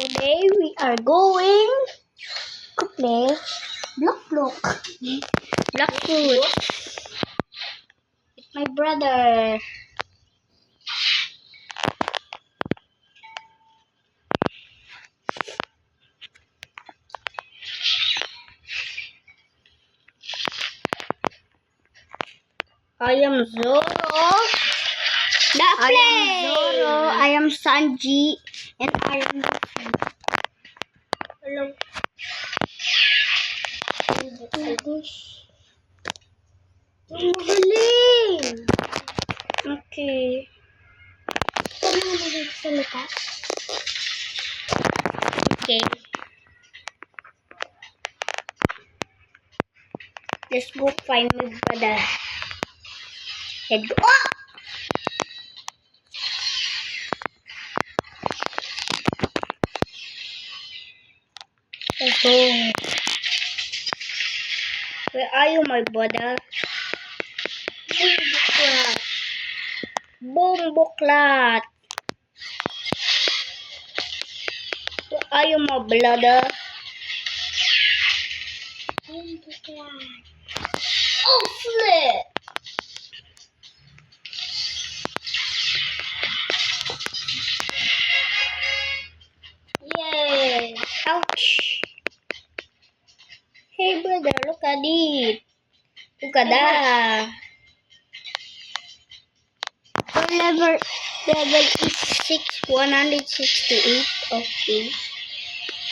Today we are going to play Block Food with my brother. I am Zoro. I am Sanji, and I am Hello. Okay. Okay. Let's go find my brother. Let's go. Ah! Let's go. Where are you, my brother? Bomboklat. Where are you, my brother? Oh, flip! Yay! Ouch! Hey, brother, look at it. Look at that. Level is 168. Okay.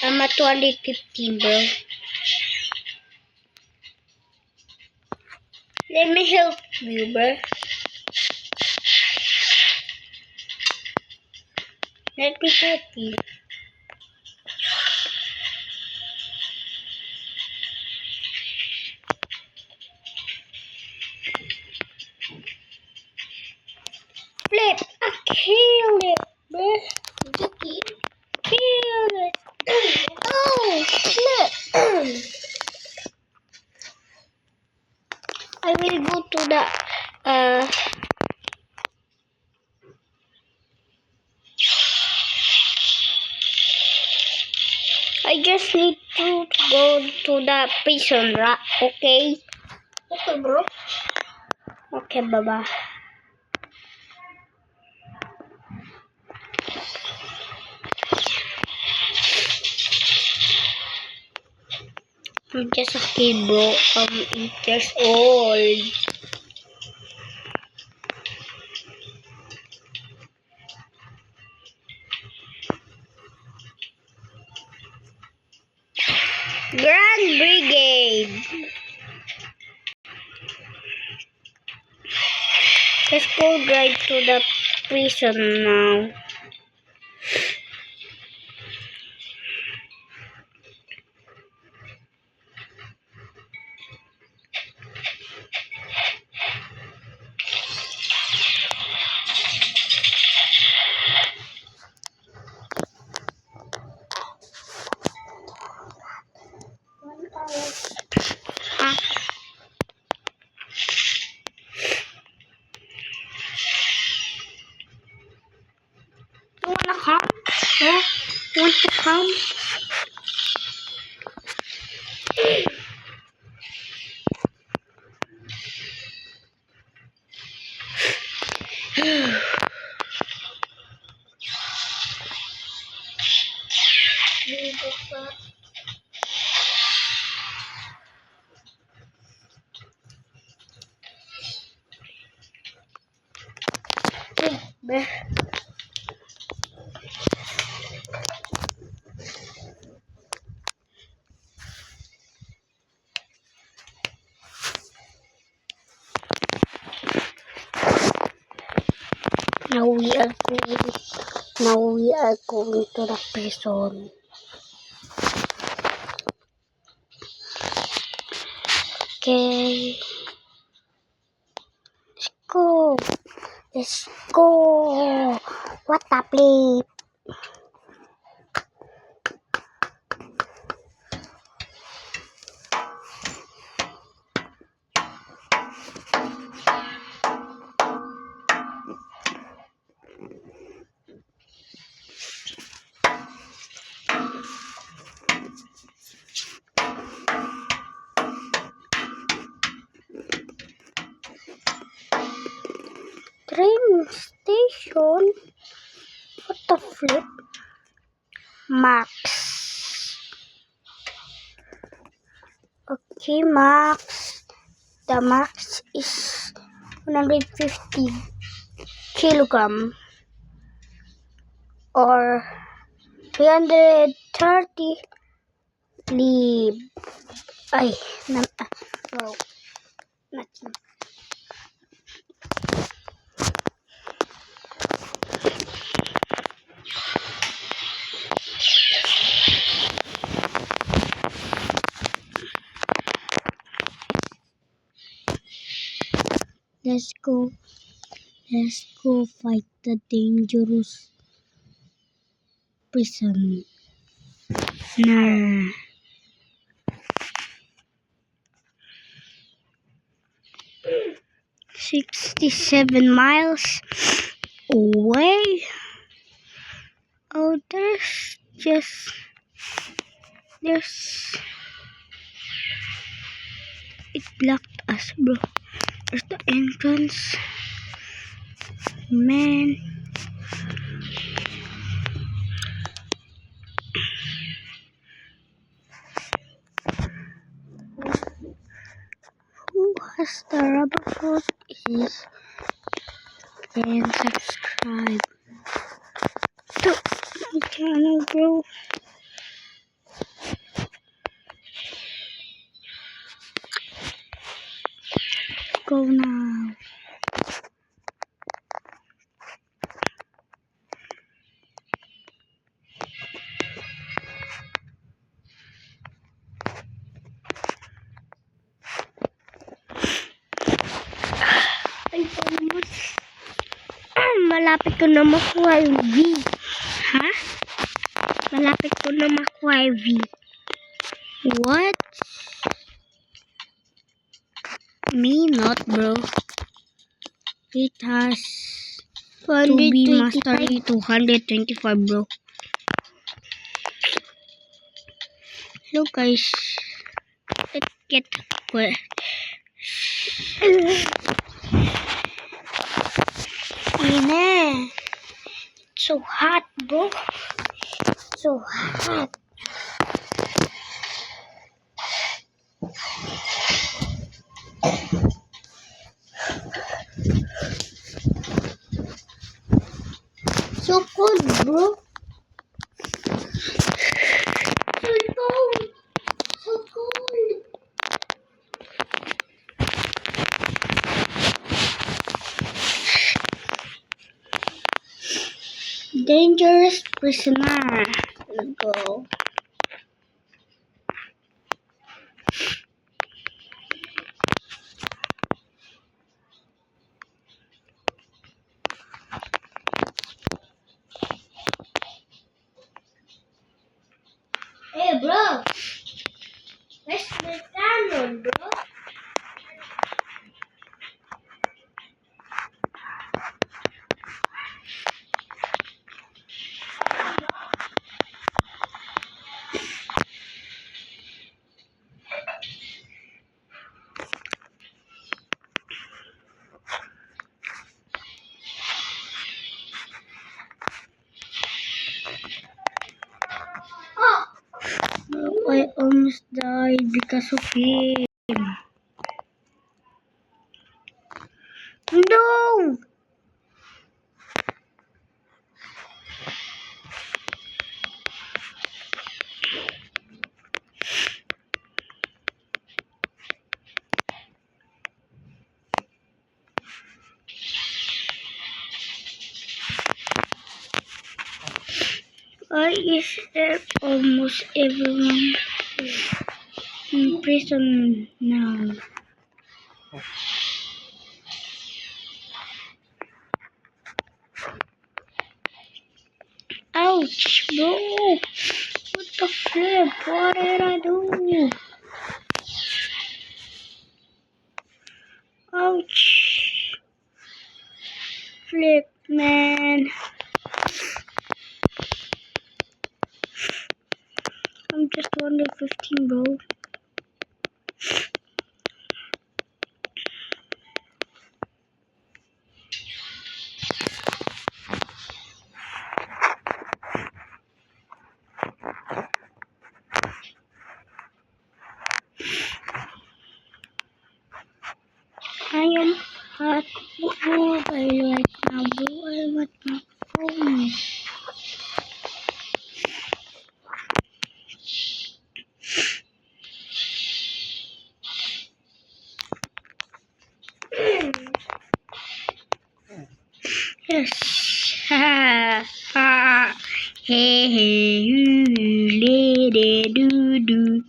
I'm at 215, bro. Let me help you, bro. Let me help you. Flip! I killed it, bro. Kill it. Oh, flip. I will go to the I just need to go to the prison, right? Okay? Okay, bro. Okay, bye-bye. I'm just a kid, bro. I'm 8 years old. Grand Brigade. Let's go drive to the prison now. You wanna come? Yeah? You want to come? Now we are going to the prison. Okay. Let's go. Let's go. What a play. Train station? What the flip? Max. Okay, max. The max is 150 kilogram or 330 lib. Ay, no, not. Let's go fight the dangerous prisoner. 67 miles away. Oh, there's it blocked us, bro. There's the entrance. Man. Who has the rubber foot is and subscribe to my channel, bro. Go now. Malapit ko na makuha yung V. Ha? Malapit ko na makuha yung V. What? Me not, bro. It has to be mastery 225, bro. Hello, guys. Let's get where. So hot, bro. So hot. So cold, bro. So cold. So cold. Dangerous prisoner. Let's go. Hey, bro. Where's the cannon, bro? I almost died because of him. No! Why is there almost everyone in prison now? Ouch, bro! What the flip? What did I do? Ouch! Flip, man. I'm just 115, bro. Hot blue, I like my blue, I want my phone. Yes. Ha ha. Hey hey you lady do do.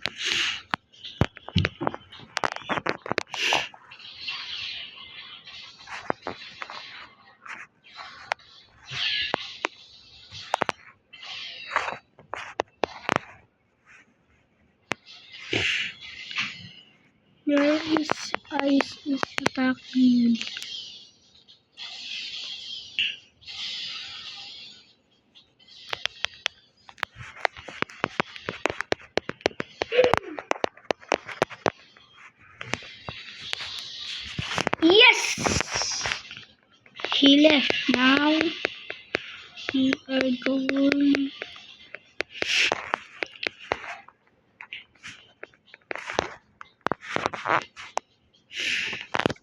Your eyes is attacking. Yes! He left now. We are going.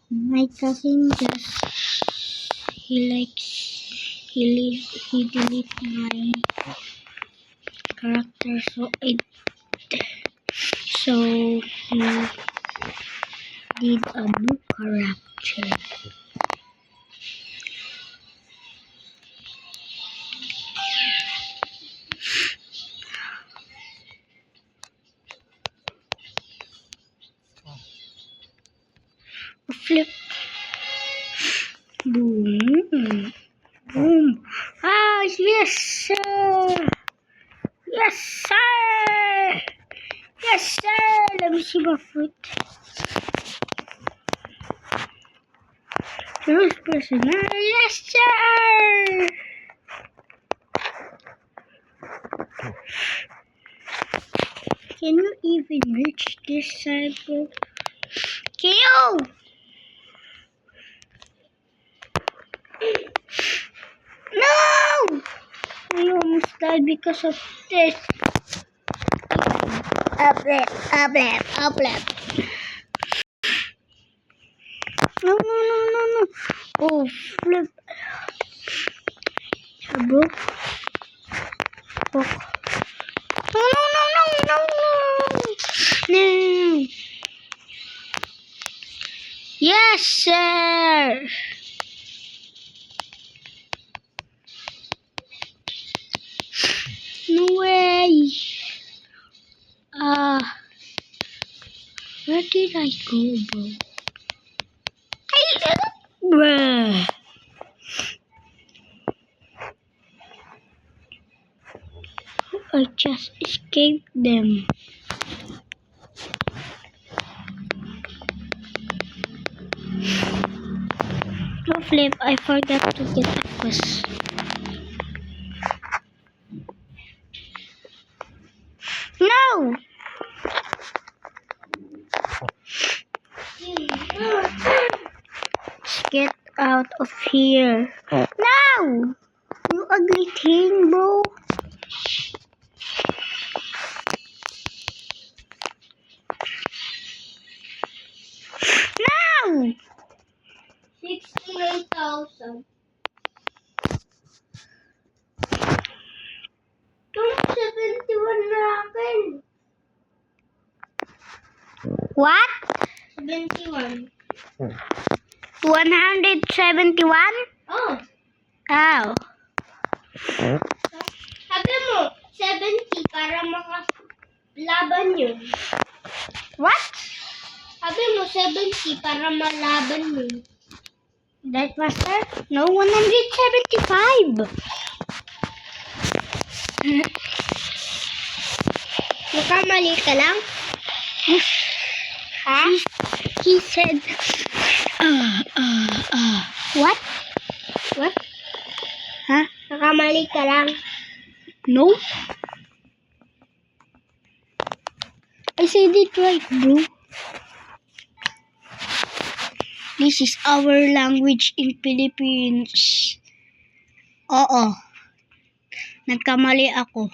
My cousin he delete my character so he did a new character. Flip. Boom. Boom. Ah, yes, sir. Yes, sir. Yes, sir. Let me see my foot. First person. Ah, yes, sir. Can you even reach this side, bro? Can you? No! I almost died because of this. Up left. No. Oh, flip. Bro. Oh. No. Yes, sir. No way. Where did I go, bro? Bruh. I just escaped them. No flip, I forgot to get a quest. No! Let's get out of here. No! You ugly thing, bro. No! 69,000. 71 na akin. What? 71. 171? Oh. Oh. Sabi mo, 70 para makalaban yun. What? Sabi mo, 70 para malaban yun. That master? No, 175. Nakamali ka lang? Ha? He said, What? What? Ha? Nakamali ka lang? No. I said it right, bro. This is our language in Philippines. Oo. Nagkamali ako.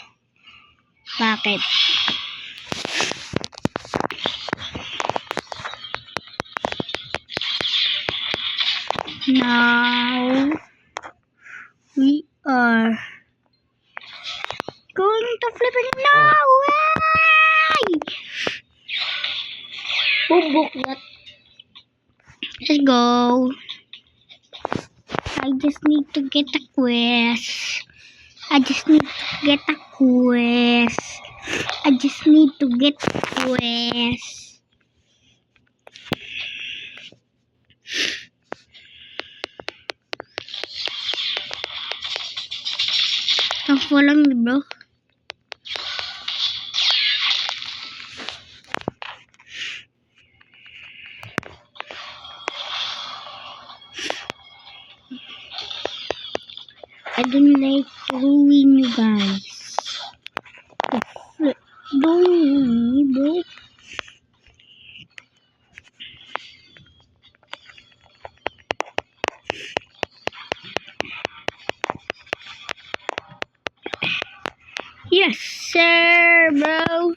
Bakit? Now we are going to flip it now. Bubuk that. Let's go. I just need to get a quest. I just need to get a quest. I just need to get a quest. Don't follow me, bro. I don't like to ruin you guys. Don't ruin me, bro. Yes, sir, bro.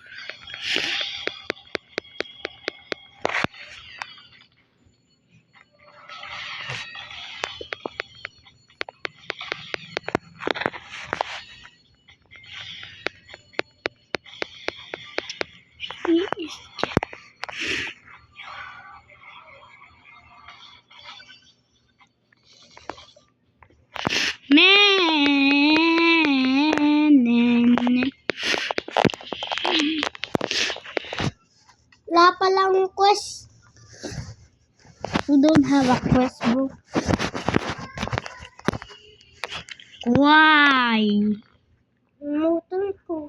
Man. Wala palang quest. We don't have a quest, bro. Why? Motor ko.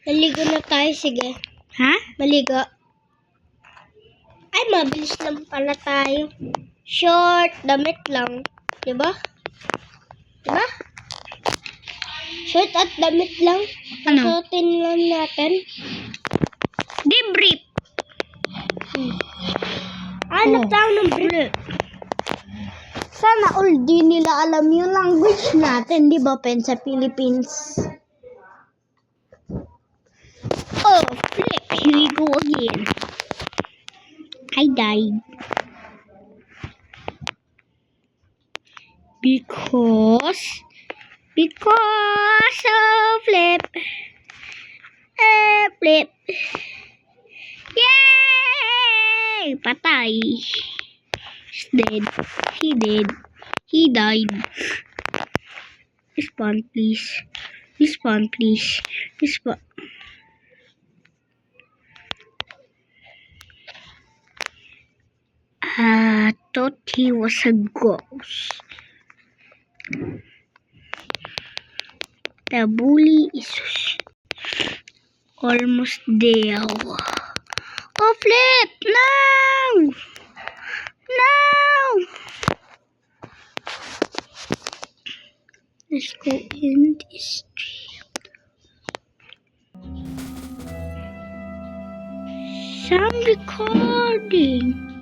Maligo na tayo, sige. Ha? Maligo. Ay, mabilis lang pala tayo. Short, damit lang. Diba? Diba? Short at damit lang. Ano? Pasuotin lang natin. Di brief. Hanap tayo ng brief. Sana all di nila alam yung language natin. Diba, Pen, sa Philippines? Oh, flip. Here we go again. I died. Because of flip. Flip. Yay! Patay. He's dead. He dead. He died. Respawn, please. Respawn, please. Respawn. I thought he was a ghost. The bully is almost there. Oh, flip! No! No! Let's go in this tree. Sound recording.